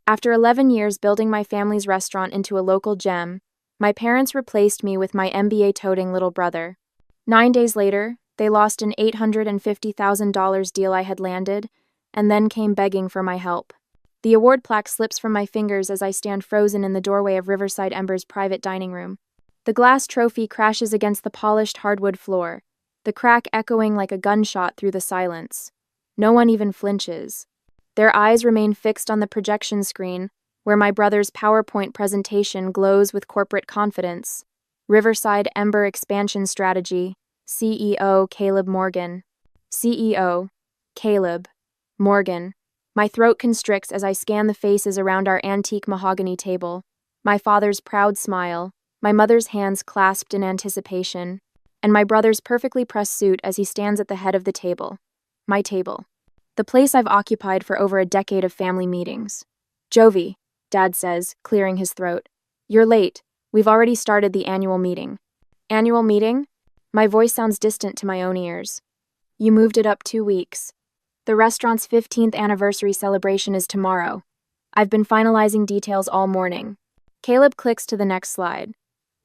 After 11 years building my family's restaurant into a local gem, my parents replaced me with my MBA-toting little brother. 9 days later, they lost an $850,000 deal I had landed, and then came begging for my help. The award plaque slips from my fingers as I stand frozen in the doorway of Riverside Ember's private dining room. The glass trophy crashes against the polished hardwood floor, the crack echoing like a gunshot through the silence. No one even flinches. Their eyes remain fixed on the projection screen, where my brother's PowerPoint presentation glows with corporate confidence. Riverside Ember Expansion Strategy, CEO Caleb Morgan. CEO Caleb Morgan. My throat constricts as I scan the faces around our antique mahogany table. My father's proud smile, my mother's hands clasped in anticipation, and my brother's perfectly pressed suit as he stands at the head of the table. My table. The place I've occupied for over a decade of family meetings. Jovi, Dad says, clearing his throat. You're late. We've already started the annual meeting. Annual meeting? My voice sounds distant to my own ears. You moved it up 2 weeks. The restaurant's 15th anniversary celebration is tomorrow. I've been finalizing details all morning. Caleb clicks to the next slide,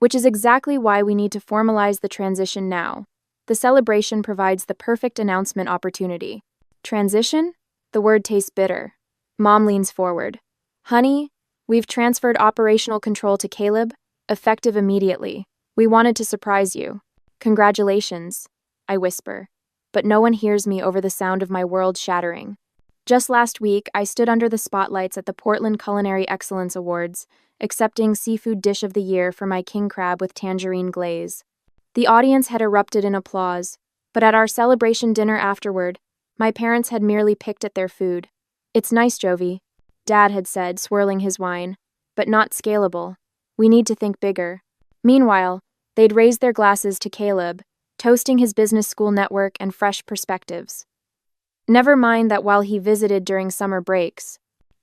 which is exactly why we need to formalize the transition now. The celebration provides the perfect announcement opportunity. Transition? The word tastes bitter. Mom leans forward. Honey, we've transferred operational control to Caleb, effective immediately. We wanted to surprise you. Congratulations, I whisper, but no one hears me over the sound of my world shattering. Just last week, I stood under the spotlights at the Portland Culinary Excellence Awards, accepting Seafood Dish of the Year for my king crab with tangerine glaze. The audience had erupted in applause, but at our celebration dinner afterward, my parents had merely picked at their food. It's nice, Jovi, Dad had said, swirling his wine, but not scalable. We need to think bigger. Meanwhile, they'd raised their glasses to Caleb, toasting his business school network and fresh perspectives. Never mind that while he visited during summer breaks,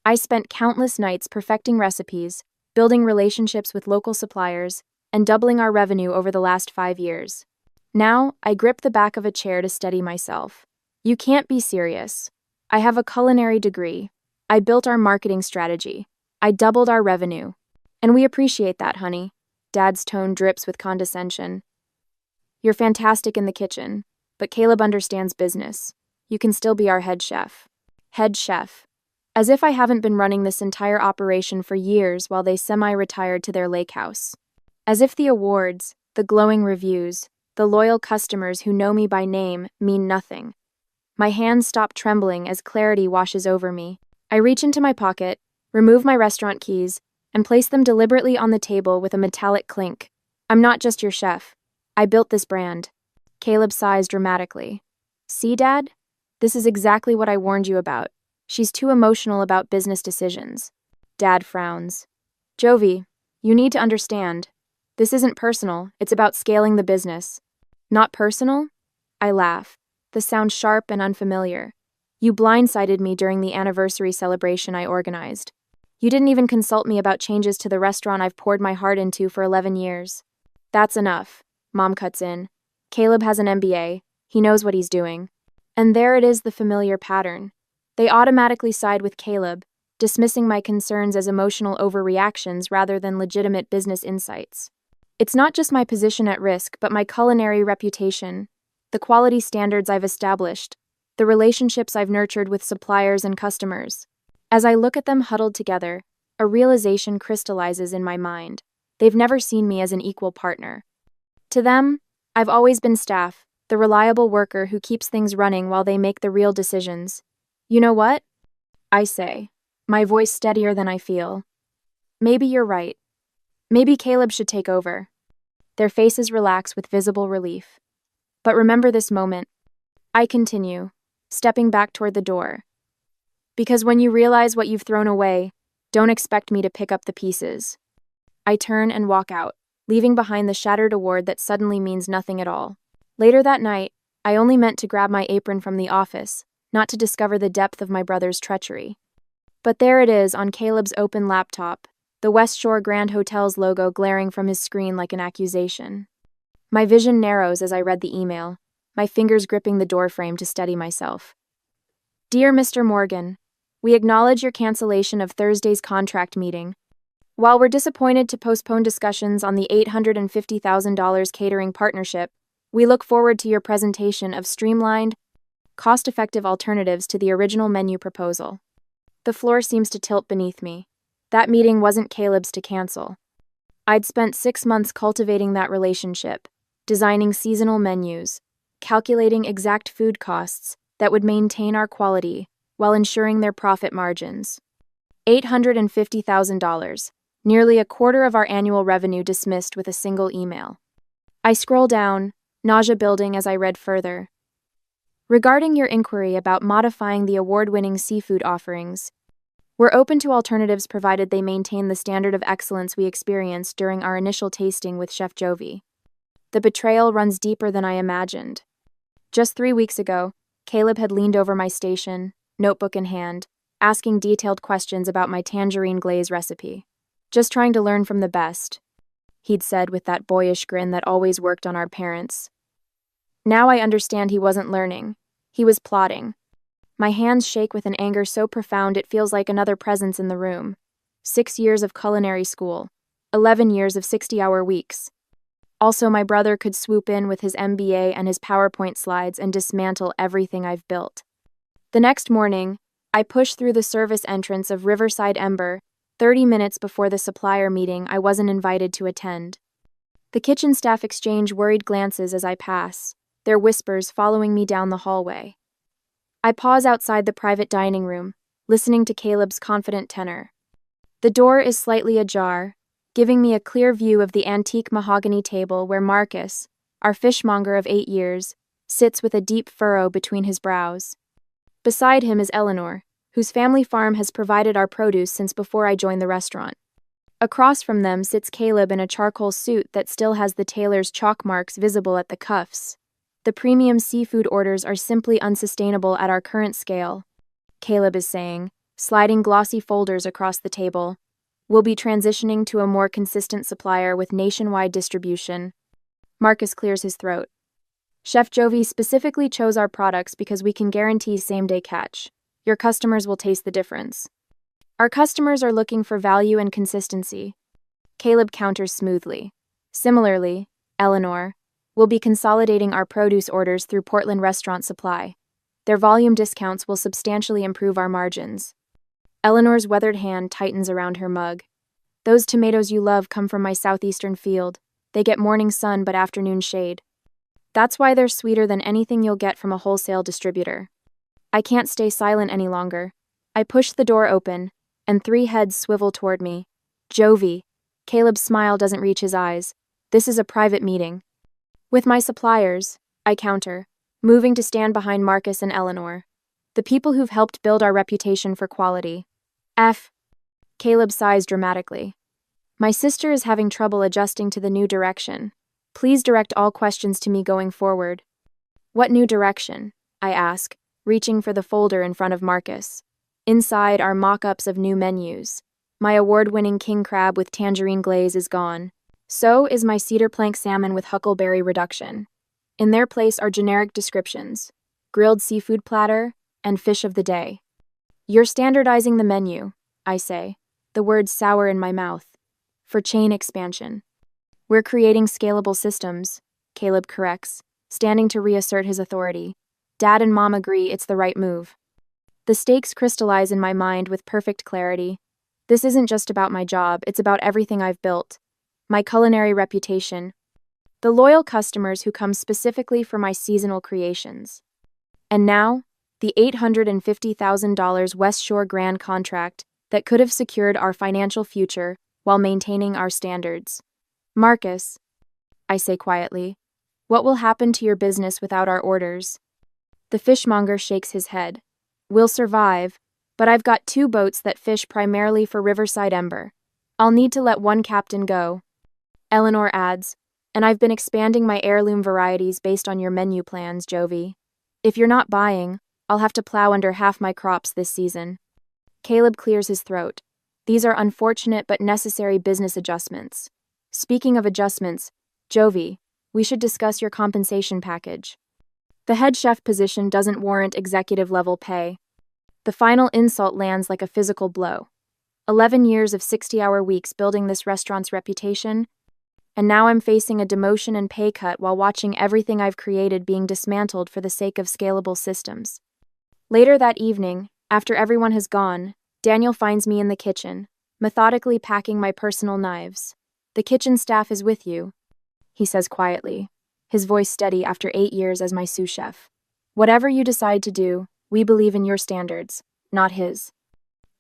I spent countless nights perfecting recipes, building relationships with local suppliers, and doubling our revenue over the last 5 years. Now, I grip the back of a chair to steady myself. You can't be serious. I have a culinary degree. I built our marketing strategy. I doubled our revenue. And we appreciate that, honey. Dad's tone drips with condescension. You're fantastic in the kitchen, but Caleb understands business. You can still be our head chef. Head chef. As if I haven't been running this entire operation for years while they semi-retired to their lake house. As if the awards, the glowing reviews, the loyal customers who know me by name mean nothing. My hands stop trembling as clarity washes over me. I reach into my pocket, remove my restaurant keys, and place them deliberately on the table with a metallic clink. I'm not just your chef. I built this brand. Caleb sighs dramatically. See, Dad? This is exactly what I warned you about. She's too emotional about business decisions. Dad frowns. Jovi, you need to understand. This isn't personal, it's about scaling the business. Not personal? I laugh. The sound sharp and unfamiliar. You blindsided me during the anniversary celebration I organized. You didn't even consult me about changes to the restaurant I've poured my heart into for 11 years. That's enough, Mom cuts in. Caleb has an MBA. He knows what he's doing. And there it is, the familiar pattern. They automatically side with Caleb, dismissing my concerns as emotional overreactions rather than legitimate business insights. It's not just my position at risk, but my culinary reputation, the quality standards I've established, the relationships I've nurtured with suppliers and customers. As I look at them huddled together, a realization crystallizes in my mind. They've never seen me as an equal partner. To them, I've always been staff, the reliable worker who keeps things running while they make the real decisions. You know what? I say, my voice steadier than I feel. Maybe you're right. Maybe Caleb should take over. Their faces relax with visible relief. But remember this moment. I continue, stepping back toward the door. Because when you realize what you've thrown away, don't expect me to pick up the pieces. I turn and walk out, leaving behind the shattered award that suddenly means nothing at all. Later that night, I only meant to grab my apron from the office, not to discover the depth of my brother's treachery. But there it is on Caleb's open laptop, the West Shore Grand Hotel's logo glaring from his screen like an accusation. My vision narrows as I read the email, my fingers gripping the doorframe to steady myself. Dear Mr. Morgan, We acknowledge your cancellation of Thursday's contract meeting. While we're disappointed to postpone discussions on the $850,000 catering partnership, we look forward to your presentation of streamlined, cost-effective alternatives to the original menu proposal. The floor seems to tilt beneath me. That meeting wasn't Caleb's to cancel. I'd spent 6 months cultivating that relationship, designing seasonal menus, calculating exact food costs that would maintain our quality while ensuring their profit margins. $850,000, nearly a quarter of our annual revenue dismissed with a single email. I scroll down, nausea building as I read further. Regarding your inquiry about modifying the award-winning seafood offerings, we're open to alternatives provided they maintain the standard of excellence we experienced during our initial tasting with Chef Jovi. The betrayal runs deeper than I imagined. Just 3 weeks ago, Caleb had leaned over my station, notebook in hand, asking detailed questions about my tangerine glaze recipe. Just trying to learn from the best, he'd said with that boyish grin that always worked on our parents. Now I understand he wasn't learning. He was plotting. My hands shake with an anger so profound it feels like another presence in the room. 6 years of culinary school. 11 years of 60-hour weeks. Also, my brother could swoop in with his MBA and his PowerPoint slides and dismantle everything I've built. The next morning, I pushed through the service entrance of Riverside Ember, 30 minutes before the supplier meeting I wasn't invited to attend. The kitchen staff exchange worried glances as I pass, their whispers following me down the hallway. I pause outside the private dining room, listening to Caleb's confident tenor. The door is slightly ajar, giving me a clear view of the antique mahogany table where Marcus, our fishmonger of 8 years, sits with a deep furrow between his brows. Beside him is Eleanor, whose family farm has provided our produce since before I joined the restaurant. Across from them sits Caleb in a charcoal suit that still has the tailor's chalk marks visible at the cuffs. The premium seafood orders are simply unsustainable at our current scale, Caleb is saying, sliding glossy folders across the table. We'll be transitioning to a more consistent supplier with nationwide distribution. Marcus clears his throat. Chef Jovi specifically chose our products because we can guarantee same-day catch. Your customers will taste the difference. Our customers are looking for value and consistency. Caleb counters smoothly. Similarly, Eleanor, we'll be consolidating our produce orders through Portland Restaurant Supply. Their volume discounts will substantially improve our margins. Eleanor's weathered hand tightens around her mug. Those tomatoes you love come from my southeastern field. They get morning sun but afternoon shade. That's why they're sweeter than anything you'll get from a wholesale distributor. I can't stay silent any longer. I push the door open, and 3 heads swivel toward me. Jovi. Caleb's smile doesn't reach his eyes. This is a private meeting. With my suppliers, I counter, moving to stand behind Marcus and Eleanor. The people who've helped build our reputation for quality. Caleb sighs dramatically. My sister is having trouble adjusting to the new direction. Please direct all questions to me going forward. What new direction? I ask, reaching for the folder in front of Marcus. Inside are mock-ups of new menus. My award-winning king crab with tangerine glaze is gone. So is my cedar plank salmon with huckleberry reduction. In their place are generic descriptions, grilled seafood platter, and fish of the day. You're standardizing the menu, I say, the words sour in my mouth, for chain expansion. We're creating scalable systems, Caleb corrects, standing to reassert his authority. Dad and Mom agree it's the right move. The stakes crystallize in my mind with perfect clarity. This isn't just about my job, it's about everything I've built. My culinary reputation, the loyal customers who come specifically for my seasonal creations. And now, the $850,000 West Shore Grand contract that could have secured our financial future while maintaining our standards. Marcus, I say quietly, what will happen to your business without our orders? The fishmonger shakes his head. We'll survive, but I've got 2 boats that fish primarily for Riverside Ember. I'll need to let one captain go. Eleanor adds, and I've been expanding my heirloom varieties based on your menu plans, Jovi. If you're not buying, I'll have to plow under half my crops this season. Caleb clears his throat. These are unfortunate but necessary business adjustments. Speaking of adjustments, Jovi, we should discuss your compensation package. The head chef position doesn't warrant executive-level pay. The final insult lands like a physical blow. 11 years of 60-hour weeks building this restaurant's reputation, and now I'm facing a demotion and pay cut while watching everything I've created being dismantled for the sake of scalable systems. Later that evening, after everyone has gone, Daniel finds me in the kitchen, methodically packing my personal knives. "The kitchen staff is with you," he says quietly, his voice steady after 8 years as my sous chef. "Whatever you decide to do, we believe in your standards, not his."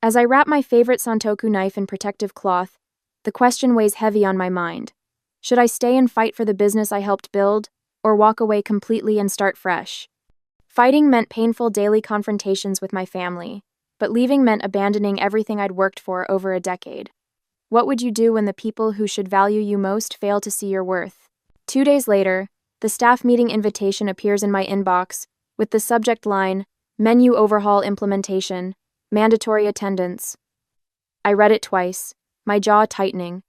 As I wrap my favorite Santoku knife in protective cloth, the question weighs heavy on my mind. Should I stay and fight for the business I helped build, or walk away completely and start fresh? Fighting meant painful daily confrontations with my family, but leaving meant abandoning everything I'd worked for over a decade. What would you do when the people who should value you most fail to see your worth? 2 days later, the staff meeting invitation appears in my inbox with the subject line, "Menu Overhaul Implementation, Mandatory Attendance." I read it twice, my jaw tightening.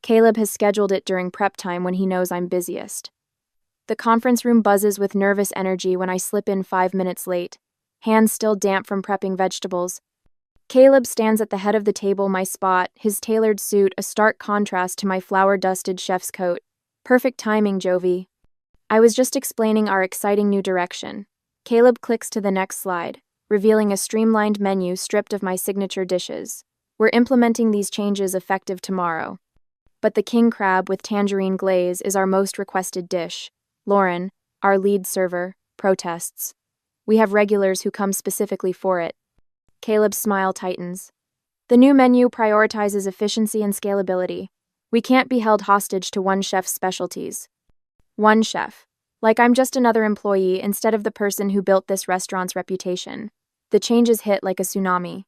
Caleb has scheduled it during prep time when he knows I'm busiest. The conference room buzzes with nervous energy when I slip in 5 minutes late, hands still damp from prepping vegetables. Caleb stands at the head of the table, my spot, his tailored suit a stark contrast to my flour-dusted chef's coat. "Perfect timing, Jovi." I was just explaining our exciting new direction. Caleb clicks to the next slide, revealing a streamlined menu stripped of my signature dishes. "We're implementing these changes effective tomorrow." But the king crab with tangerine glaze is our most requested dish. Lauren, our lead server, protests. "We have regulars who come specifically for it." Caleb's smile tightens. "The new menu prioritizes efficiency and scalability. We can't be held hostage to one chef's specialties." One chef. Like I'm just another employee instead of the person who built this restaurant's reputation. The changes hit like a tsunami.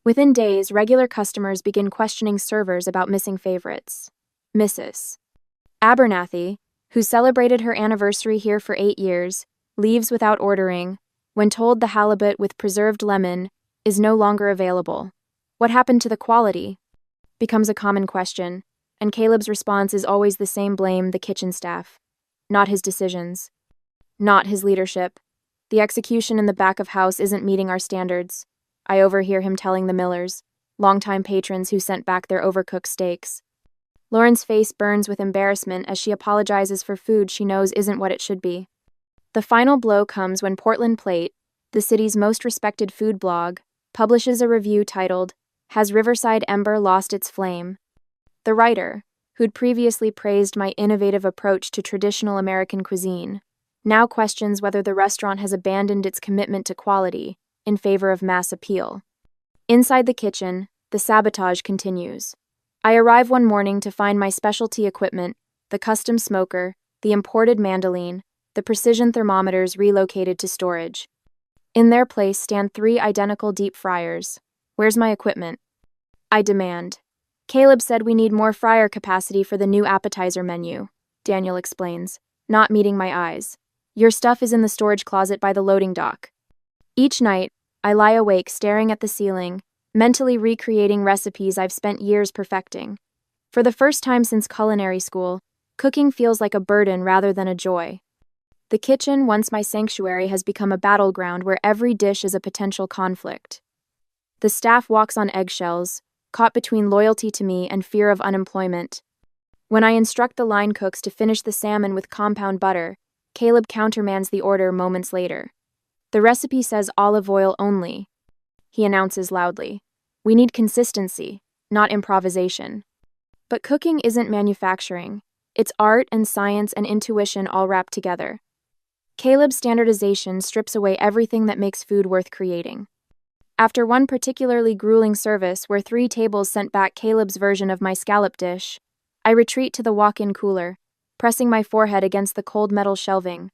Within days, regular customers begin questioning servers about missing favorites. Mrs. Abernathy, who celebrated her anniversary here for 8 years, leaves without ordering, when told the halibut with preserved lemon is no longer available. "What happened to the quality?" becomes a common question, and Caleb's response is always the same: blame the kitchen staff. Not his decisions. Not his leadership. The execution in the back of house isn't meeting our standards. I overhear him telling the Millers, longtime patrons who sent back their overcooked steaks. Lauren's face burns with embarrassment as she apologizes for food she knows isn't what it should be. The final blow comes when Portland Plate, the city's most respected food blog, publishes a review titled, "Has Riverside Ember Lost Its Flame?" The writer, who'd previously praised my innovative approach to traditional American cuisine, now questions whether the restaurant has abandoned its commitment to quality in favor of mass appeal. Inside the kitchen, the sabotage continues. I arrive one morning to find my specialty equipment, the custom smoker, the imported mandolin, the precision thermometers relocated to storage. In their place stand 3 identical deep fryers. "Where's my equipment?" I demand. "Caleb said we need more fryer capacity for the new appetizer menu," Daniel explains, not meeting my eyes. "Your stuff is in the storage closet by the loading dock." Each night, I lie awake staring at the ceiling, mentally recreating recipes I've spent years perfecting. For the first time since culinary school, cooking feels like a burden rather than a joy. The kitchen, once my sanctuary, has become a battleground where every dish is a potential conflict. The staff walks on eggshells, caught between loyalty to me and fear of unemployment. When I instruct the line cooks to finish the salmon with compound butter, Caleb countermands the order moments later. "The recipe says olive oil only," he announces loudly. "We need consistency, not improvisation." But cooking isn't manufacturing. It's art and science and intuition all wrapped together. Caleb's standardization strips away everything that makes food worth creating. After one particularly grueling service where 3 tables sent back Caleb's version of my scallop dish, I retreat to the walk-in cooler, pressing my forehead against the cold metal shelving.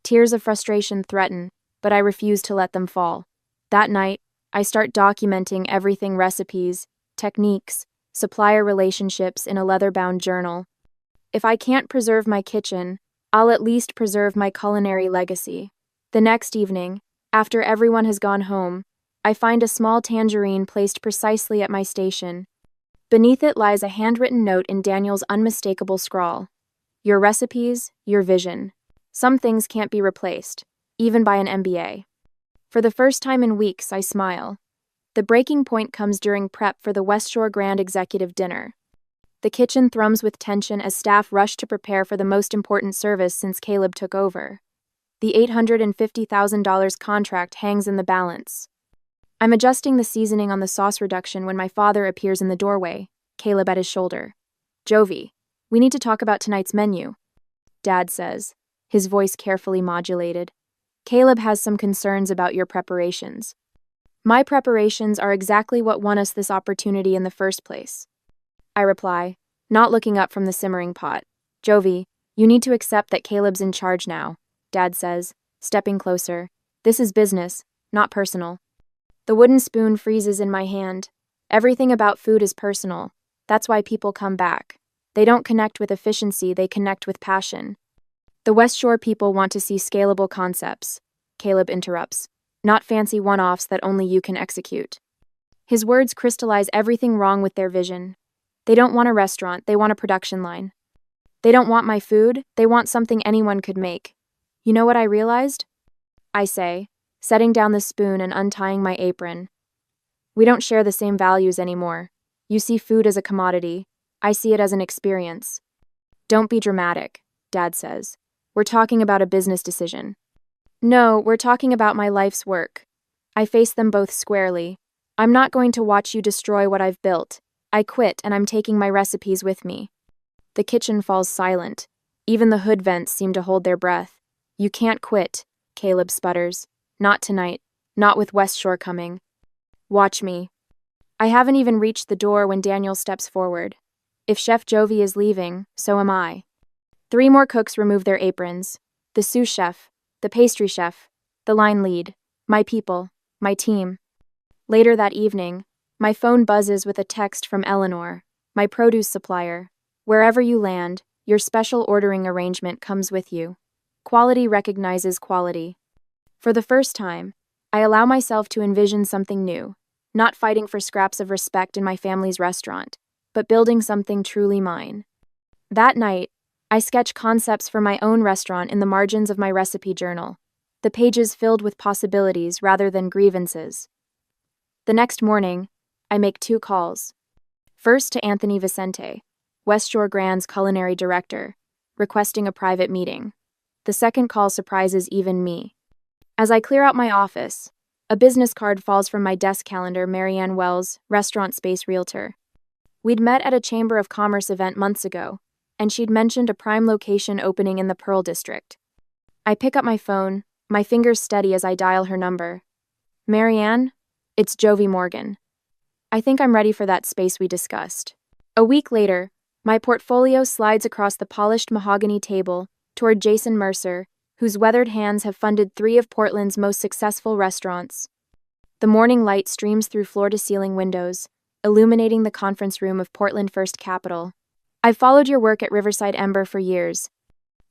Tears of frustration threaten, but I refuse to let them fall. That night, I start documenting everything: recipes, techniques, supplier relationships in a leather-bound journal. If I can't preserve my kitchen, I'll at least preserve my culinary legacy. The next evening, after everyone has gone home, I find a small tangerine placed precisely at my station. Beneath it lies a handwritten note in Daniel's unmistakable scrawl. "Your recipes, your vision. Some things can't be replaced, even by an MBA." For the first time in weeks, I smile. The breaking point comes during prep for the West Shore Grand Executive Dinner. The kitchen thrums with tension as staff rush to prepare for the most important service since Caleb took over. The $850,000 contract hangs in the balance. I'm adjusting the seasoning on the sauce reduction when my father appears in the doorway, Caleb at his shoulder. "Jovi, we need to talk about tonight's menu," Dad says, his voice carefully modulated. "Caleb has some concerns about your preparations." "My preparations are exactly what won us this opportunity in the first place," I reply, not looking up from the simmering pot. "Jovi, you need to accept that Caleb's in charge now," Dad says, stepping closer. "This is business, not personal." The wooden spoon freezes in my hand. Everything about food is personal. That's why people come back. They don't connect with efficiency, they connect with passion. "The West Shore people want to see scalable concepts," Caleb interrupts, "not fancy one-offs that only you can execute." His words crystallize everything wrong with their vision. They don't want a restaurant, they want a production line. They don't want my food, they want something anyone could make. "You know what I realized?" I say, setting down the spoon and untying my apron. "We don't share the same values anymore. You see food as a commodity. I see it as an experience." "Don't be dramatic," Dad says. "We're talking about a business decision." "No, we're talking about my life's work." I face them both squarely. "I'm not going to watch you destroy what I've built. I quit and I'm taking my recipes with me." The kitchen falls silent. Even the hood vents seem to hold their breath. "You can't quit," Caleb sputters. "Not tonight. Not with West Shore coming." "Watch me." I haven't even reached the door when Daniel steps forward. If Chef Jovi is leaving, so am I. 3 more cooks remove their aprons. The sous chef, the pastry chef, the line lead, my people, my team. Later that evening, my phone buzzes with a text from Eleanor, my produce supplier. "Wherever you land, your special ordering arrangement comes with you. Quality recognizes quality." For the first time, I allow myself to envision something new, not fighting for scraps of respect in my family's restaurant, but building something truly mine. That night, I sketch concepts for my own restaurant in the margins of my recipe journal, the pages filled with possibilities rather than grievances. The next morning, I make 2 calls. First to Anthony Vicente, West Shore Grand's culinary director, requesting a private meeting. The second call surprises even me. As I clear out my office, a business card falls from my desk calendar. Marianne Wells, restaurant space realtor. We'd met at a Chamber of Commerce event months ago, and she'd mentioned a prime location opening in the Pearl District. I pick up my phone, my fingers steady as I dial her number. "Marianne, it's Jovi Morgan. I think I'm ready for that space we discussed." A week later, my portfolio slides across the polished mahogany table toward Jason Mercer, whose weathered hands have funded 3 of Portland's most successful restaurants. The morning light streams through floor-to-ceiling windows, illuminating the conference room of Portland First Capital. "I've followed your work at Riverside Ember for years,"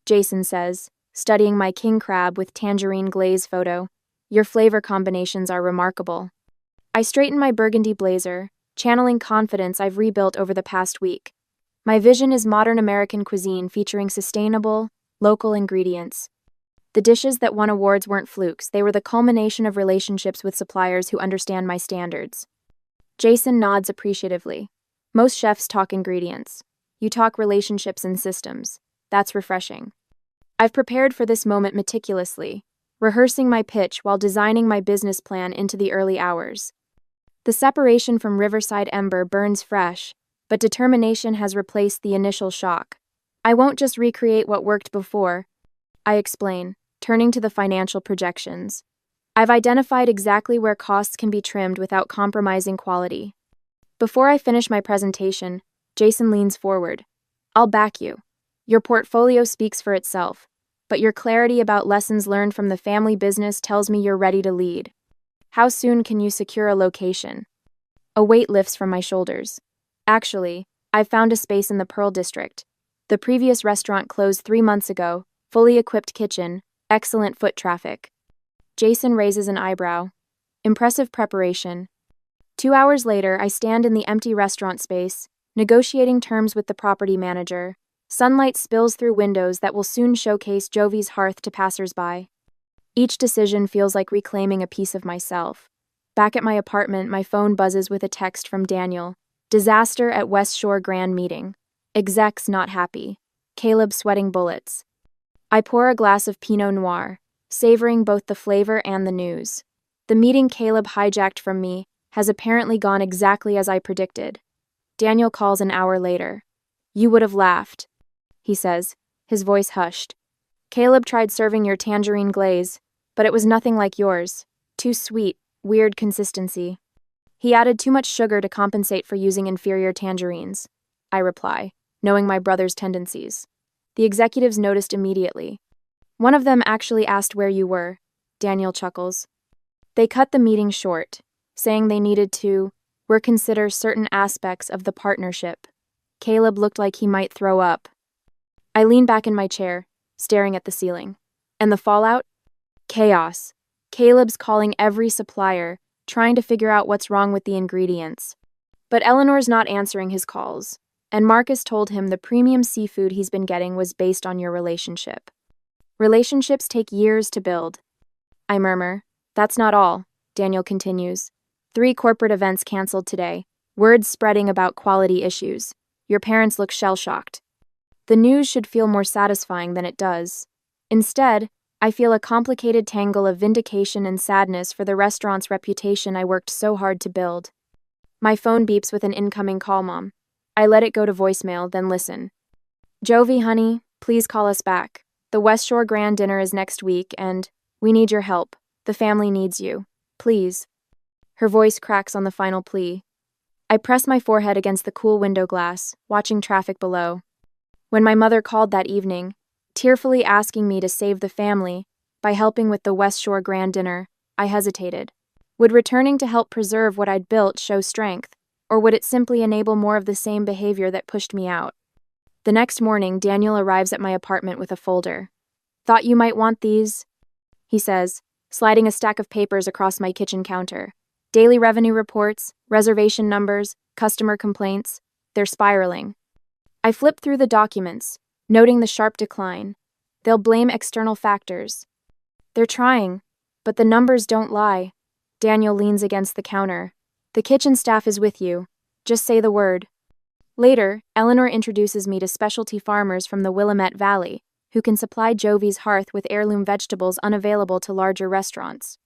Jason says, studying my king crab with tangerine glaze photo. "Your flavor combinations are remarkable." I straighten my burgundy blazer, channeling confidence I've rebuilt over the past week. My vision is modern American cuisine featuring sustainable, local ingredients. The dishes that won awards weren't flukes, they were the culmination of relationships with suppliers who understand my standards. Jason nods appreciatively. "Most chefs talk ingredients. You talk relationships and systems. That's refreshing." I've prepared for this moment meticulously, rehearsing my pitch while designing my business plan into the early hours. The separation from Riverside Ember burns fresh, but determination has replaced the initial shock. I won't just recreate what worked before, I explain, turning to the financial projections. I've identified exactly where costs can be trimmed without compromising quality. Before I finish my presentation, Jason leans forward. "I'll back you. Your portfolio speaks for itself, but your clarity about lessons learned from the family business tells me you're ready to lead. How soon can you secure a location?" A weight lifts from my shoulders. "Actually, I've found a space in the Pearl District. The previous restaurant closed 3 months ago, fully equipped kitchen, excellent foot traffic." Jason raises an eyebrow. Impressive preparation. 2 hours later, I stand in the empty restaurant space, negotiating terms with the property manager. Sunlight spills through windows that will soon showcase Jovi's hearth to passersby. Each decision feels like reclaiming a piece of myself. Back at my apartment, my phone buzzes with a text from Daniel. Disaster at West Shore Grand Meeting. Execs not happy. Caleb sweating bullets. I pour a glass of Pinot Noir, savoring both the flavor and the news. The meeting Caleb hijacked from me has apparently gone exactly as I predicted. Daniel calls an hour later. You would have laughed, he says, his voice hushed. Caleb tried serving your tangerine glaze, but it was nothing like yours. Too sweet, weird consistency. He added too much sugar to compensate for using inferior tangerines, I reply, knowing my brother's tendencies. The executives noticed immediately. One of them actually asked where you were, Daniel chuckles. They cut the meeting short, saying they needed to reconsider certain aspects of the partnership. Caleb looked like he might throw up. I lean back in my chair, staring at the ceiling. And the fallout? Chaos. Caleb's calling every supplier, trying to figure out what's wrong with the ingredients. But Eleanor's not answering his calls, and Marcus told him the premium seafood he's been getting was based on your relationship. Relationships take years to build. I murmur. That's not all, Daniel continues. 3 corporate events canceled today. Words spreading about quality issues. Your parents look shell-shocked. The news should feel more satisfying than it does. Instead, I feel a complicated tangle of vindication and sadness for the restaurant's reputation I worked so hard to build. My phone beeps with an incoming call, Mom. I let it go to voicemail, then listen. Jovi, honey, please call us back. The West Shore Grand Dinner is next week, and we need your help. The family needs you. Please. Her voice cracks on the final plea. I press my forehead against the cool window glass, watching traffic below. When my mother called that evening, tearfully asking me to save the family by helping with the West Shore Grand Dinner, I hesitated. Would returning to help preserve what I'd built show strength, or would it simply enable more of the same behavior that pushed me out? The next morning, Daniel arrives at my apartment with a folder. Thought you might want these, he says, sliding a stack of papers across my kitchen counter. Daily revenue reports, reservation numbers, customer complaints, they're spiraling. I flip through the documents, noting the sharp decline. They'll blame external factors. They're trying, but the numbers don't lie. Daniel leans against the counter. The kitchen staff is with you. Just say the word. Later, Eleanor introduces me to specialty farmers from the Willamette Valley, who can supply Jovi's hearth with heirloom vegetables unavailable to larger restaurants.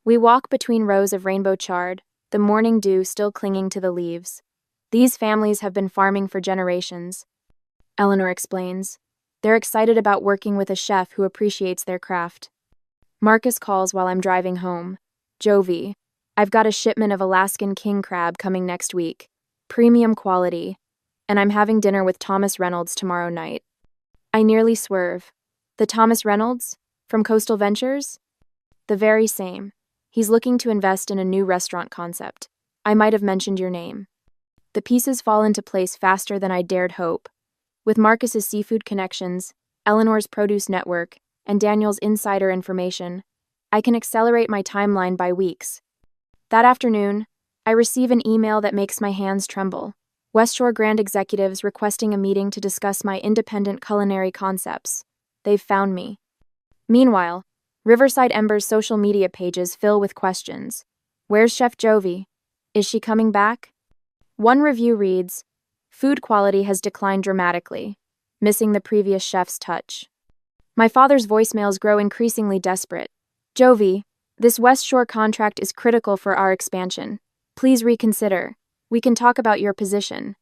We walk between rows of rainbow chard, the morning dew still clinging to the leaves. These families have been farming for generations, Eleanor explains. They're excited about working with a chef who appreciates their craft. Marcus calls while I'm driving home. Jovi, I've got a shipment of Alaskan king crab coming next week. Premium quality. And I'm having dinner with Thomas Reynolds tomorrow night. I nearly swerve. The Thomas Reynolds? From Coastal Ventures? The very same. He's looking to invest in a new restaurant concept. I might have mentioned your name. The pieces fall into place faster than I dared hope. With Marcus's seafood connections, Eleanor's produce network, and Daniel's insider information, I can accelerate my timeline by weeks. That afternoon, I receive an email that makes my hands tremble. West Shore Grand executives requesting a meeting to discuss my independent culinary concepts. They've found me. Meanwhile, Riverside Ember's social media pages fill with questions. Where's Chef Jovi? Is she coming back? One review reads, food quality has declined dramatically, missing the previous chef's touch. My father's voicemails grow increasingly desperate. Jovi, this West Shore contract is critical for our expansion. Please reconsider. We can talk about your position.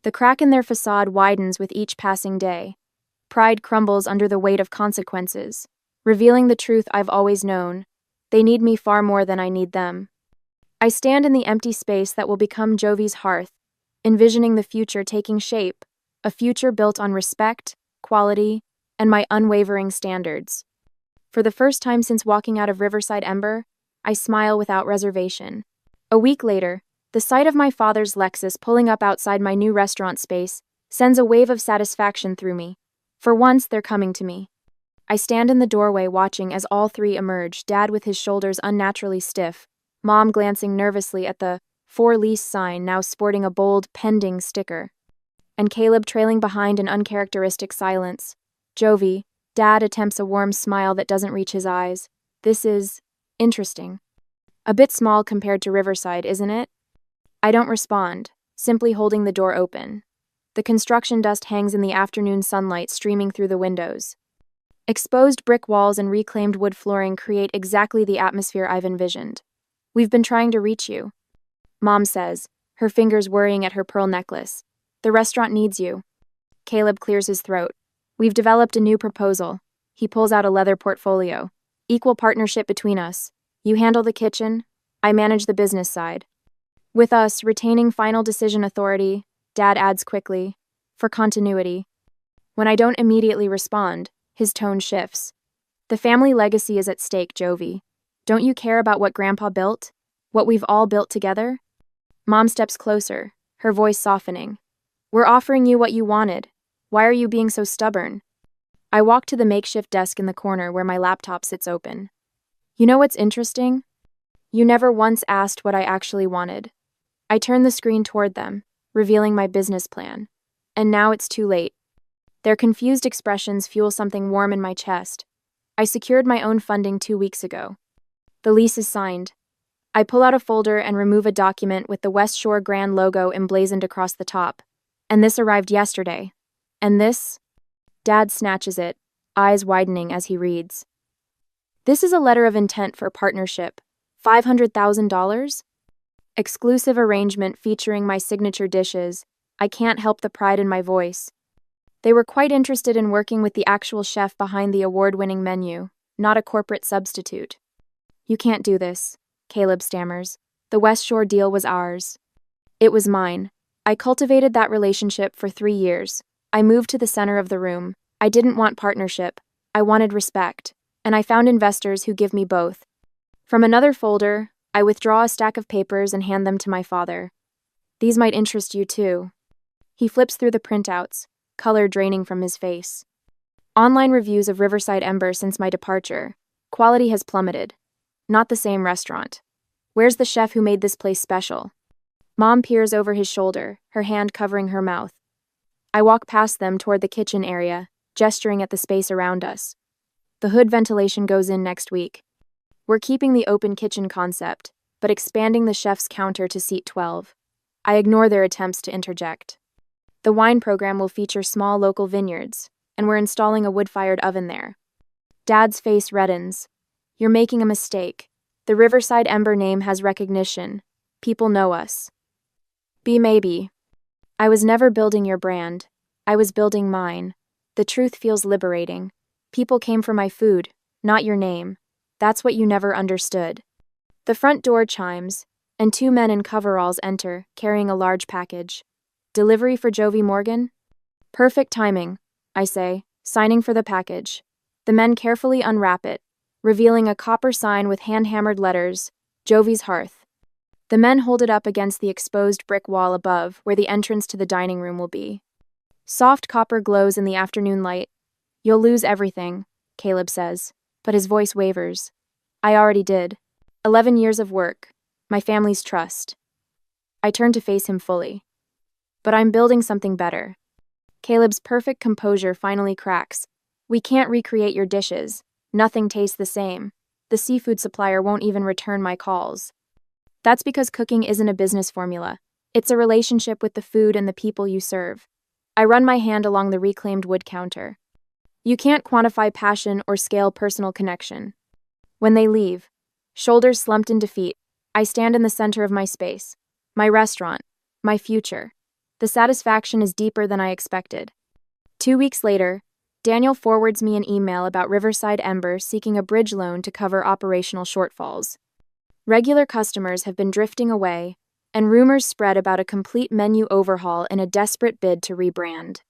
The crack in their facade widens with each passing day. Pride crumbles under the weight of consequences, revealing the truth I've always known. They need me far more than I need them. I stand in the empty space that will become Jovi's hearth, envisioning the future taking shape, a future built on respect, quality, and my unwavering standards. For the first time since walking out of Riverside Ember, I smile without reservation. A week later, the sight of my father's Lexus pulling up outside my new restaurant space sends a wave of satisfaction through me. For once, they're coming to me. I stand in the doorway watching as all three emerge, Dad with his shoulders unnaturally stiff, Mom glancing nervously at the for lease sign now sporting a bold pending sticker, and Caleb trailing behind in uncharacteristic silence. Jovi, Dad attempts a warm smile that doesn't reach his eyes. This is interesting. A bit small compared to Riverside, isn't it? I don't respond, simply holding the door open. The construction dust hangs in the afternoon sunlight streaming through the windows. Exposed brick walls and reclaimed wood flooring create exactly the atmosphere I've envisioned. We've been trying to reach you, Mom says, her fingers worrying at her pearl necklace. The restaurant needs you. Caleb clears his throat. We've developed a new proposal. He pulls out a leather portfolio. Equal partnership between us. You handle the kitchen, I manage the business side. With us retaining final decision authority, Dad adds quickly, for continuity. When I don't immediately respond, his tone shifts. The family legacy is at stake, Jovi. Don't you care about what Grandpa built? What we've all built together? Mom steps closer, her voice softening. We're offering you what you wanted. Why are you being so stubborn? I walk to the makeshift desk in the corner where my laptop sits open. You know what's interesting? You never once asked what I actually wanted. I turn the screen toward them, revealing my business plan. And now it's too late. Their confused expressions fuel something warm in my chest. I secured my own funding 2 weeks ago. The lease is signed. I pull out a folder and remove a document with the West Shore Grand logo emblazoned across the top. And this arrived yesterday. And this? Dad snatches it, eyes widening as he reads. This is a letter of intent for partnership. $500,000? Exclusive arrangement featuring my signature dishes. I can't help the pride in my voice. They were quite interested in working with the actual chef behind the award-winning menu, not a corporate substitute. You can't do this, Caleb stammers. The West Shore deal was ours. It was mine. I cultivated that relationship for 3 years. I moved to the center of the room. I didn't want partnership. I wanted respect. And I found investors who give me both. From another folder, I withdraw a stack of papers and hand them to my father. These might interest you too. He flips through the printouts, color draining from his face. Online reviews of Riverside Ember since my departure. Quality has plummeted. Not the same restaurant. Where's the chef who made this place special? Mom peers over his shoulder, her hand covering her mouth. I walk past them toward the kitchen area, gesturing at the space around us. The hood ventilation goes in next week. We're keeping the open kitchen concept, but expanding the chef's counter to seat 12. I ignore their attempts to interject. The wine program will feature small local vineyards, and we're installing a wood-fired oven there. Dad's face reddens. You're making a mistake. The Riverside Ember name has recognition. People know us. Maybe. I was never building your brand. I was building mine. The truth feels liberating. People came for my food, not your name. That's what you never understood. The front door chimes, and 2 men in coveralls enter, carrying a large package. Delivery for Jovi Morgan? Perfect timing, I say, signing for the package. The men carefully unwrap it, revealing a copper sign with hand-hammered letters, Jovi's Hearth. The men hold it up against the exposed brick wall above, where the entrance to the dining room will be. Soft copper glows in the afternoon light. You'll lose everything, Caleb says, but his voice wavers. I already did. 11 years of work, my family's trust. I turn to face him fully. But I'm building something better. Caleb's perfect composure finally cracks. We can't recreate your dishes. Nothing tastes the same. The seafood supplier won't even return my calls. That's because cooking isn't a business formula. It's a relationship with the food and the people you serve. I run my hand along the reclaimed wood counter. You can't quantify passion or scale personal connection. When they leave, shoulders slumped in defeat, I stand in the center of my space. My restaurant. My future. The satisfaction is deeper than I expected. 2 weeks later, Daniel forwards me an email about Riverside Ember seeking a bridge loan to cover operational shortfalls. Regular customers have been drifting away, and rumors spread about a complete menu overhaul in a desperate bid to rebrand.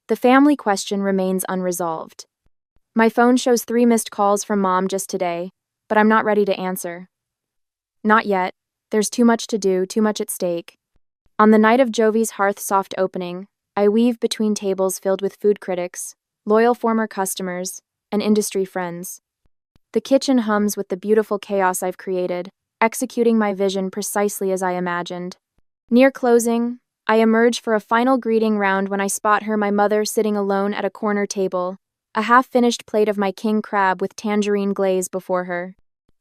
The family question remains unresolved. My phone shows 3 missed calls from Mom just today, but I'm not ready to answer. Not yet. There's too much to do, too much at stake. On the night of Jovi's Hearth soft opening, I weave between tables filled with food critics, loyal former customers, and industry friends. The kitchen hums with the beautiful chaos I've created, executing my vision precisely as I imagined. Near closing, I emerge for a final greeting round when I spot her, my mother, sitting alone at a corner table, a half-finished plate of my king crab with tangerine glaze before her.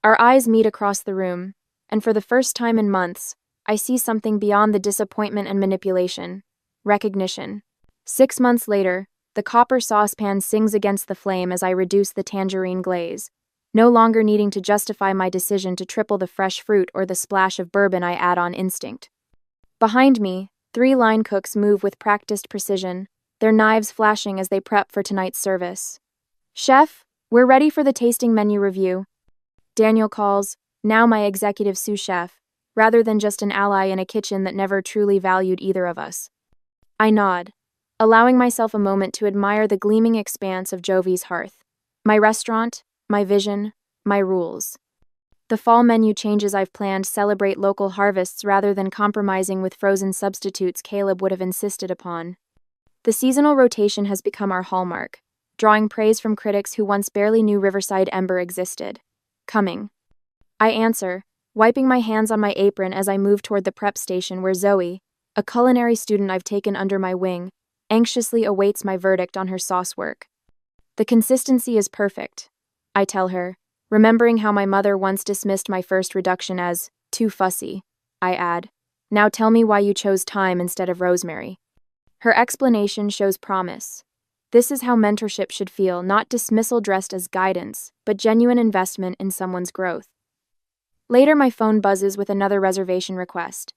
Our eyes meet across the room, and for the first time in months, I see something beyond the disappointment and manipulation. Recognition. 6 months later, the copper saucepan sings against the flame as I reduce the tangerine glaze, no longer needing to justify my decision to triple the fresh fruit or the splash of bourbon I add on instinct. Behind me, 3 line cooks move with practiced precision, their knives flashing as they prep for tonight's service. "Chef, we're ready for the tasting menu review," Daniel calls, now my executive sous chef, rather than just an ally in a kitchen that never truly valued either of us. I nod, allowing myself a moment to admire the gleaming expanse of Jovi's hearth. My restaurant, my vision, my rules. The fall menu changes I've planned celebrate local harvests rather than compromising with frozen substitutes Caleb would have insisted upon. The seasonal rotation has become our hallmark, drawing praise from critics who once barely knew Riverside Ember existed. "Coming," I answer, wiping my hands on my apron as I move toward the prep station where Zoe, a culinary student I've taken under my wing, anxiously awaits my verdict on her sauce work. "The consistency is perfect," I tell her, remembering how my mother once dismissed my first reduction as too fussy. I add, "Now tell me why you chose thyme instead of rosemary." Her explanation shows promise. This is how mentorship should feel, not dismissal dressed as guidance, but genuine investment in someone's growth. Later, my phone buzzes with another reservation request.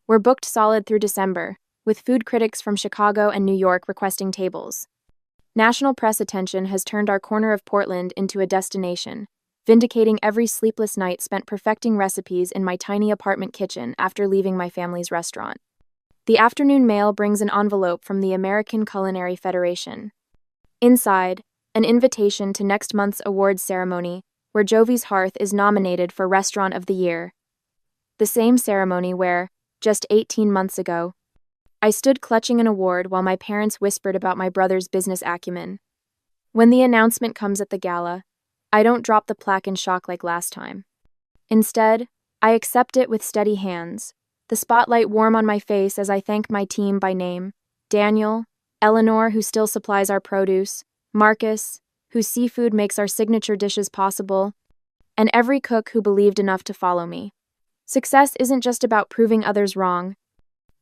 We're booked solid through December, with food critics from Chicago and New York requesting tables. National press attention has turned our corner of Portland into a destination, vindicating every sleepless night spent perfecting recipes in my tiny apartment kitchen after leaving my family's restaurant. The afternoon mail brings an envelope from the American Culinary Federation. Inside, an invitation to next month's awards ceremony, where Jovi's Hearth is nominated for Restaurant of the Year. The same ceremony where, just 18 months ago, I stood clutching an award while my parents whispered about my brother's business acumen. When the announcement comes at the gala, I don't drop the plaque in shock like last time. Instead, I accept it with steady hands, the spotlight warm on my face as I thank my team by name: Daniel, Eleanor, who still supplies our produce, Marcus, whose seafood makes our signature dishes possible, and every cook who believed enough to follow me. Success isn't just about proving others wrong.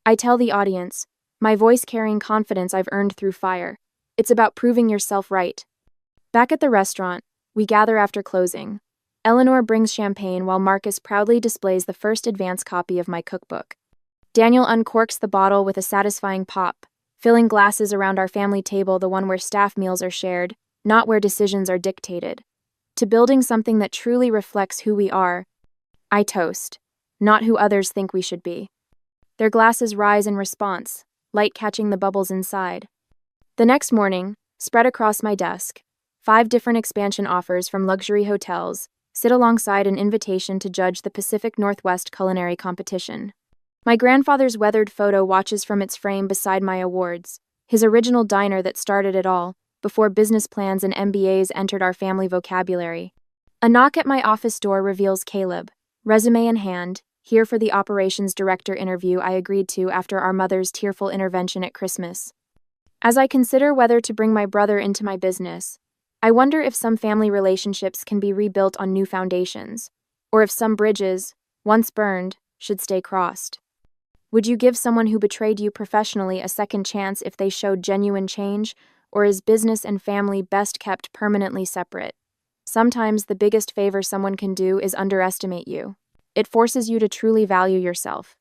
I tell the audience, my voice carrying confidence I've earned through fire. It's about proving yourself right. Back at the restaurant, we gather after closing. Eleanor brings champagne while Marcus proudly displays the first advance copy of my cookbook. Daniel uncorks the bottle with a satisfying pop, filling glasses around our family table, the one where staff meals are shared, not where decisions are dictated. To building something that truly reflects who we are, I toast, not who others think we should be. Their glasses rise in response, light catching the bubbles inside. The next morning, spread across my desk, 5 different expansion offers from luxury hotels sit alongside an invitation to judge the Pacific Northwest culinary competition. My grandfather's weathered photo watches from its frame beside my awards, his original diner that started it all, before business plans and MBAs entered our family vocabulary. A knock at my office door reveals Caleb, resume in hand, here for the operations director interview I agreed to after our mother's tearful intervention at Christmas. As I consider whether to bring my brother into my business, I wonder if some family relationships can be rebuilt on new foundations, or if some bridges, once burned, should stay crossed. Would you give someone who betrayed you professionally a second chance if they showed genuine change, or is business and family best kept permanently separate? Sometimes the biggest favor someone can do is underestimate you. It forces you to truly value yourself.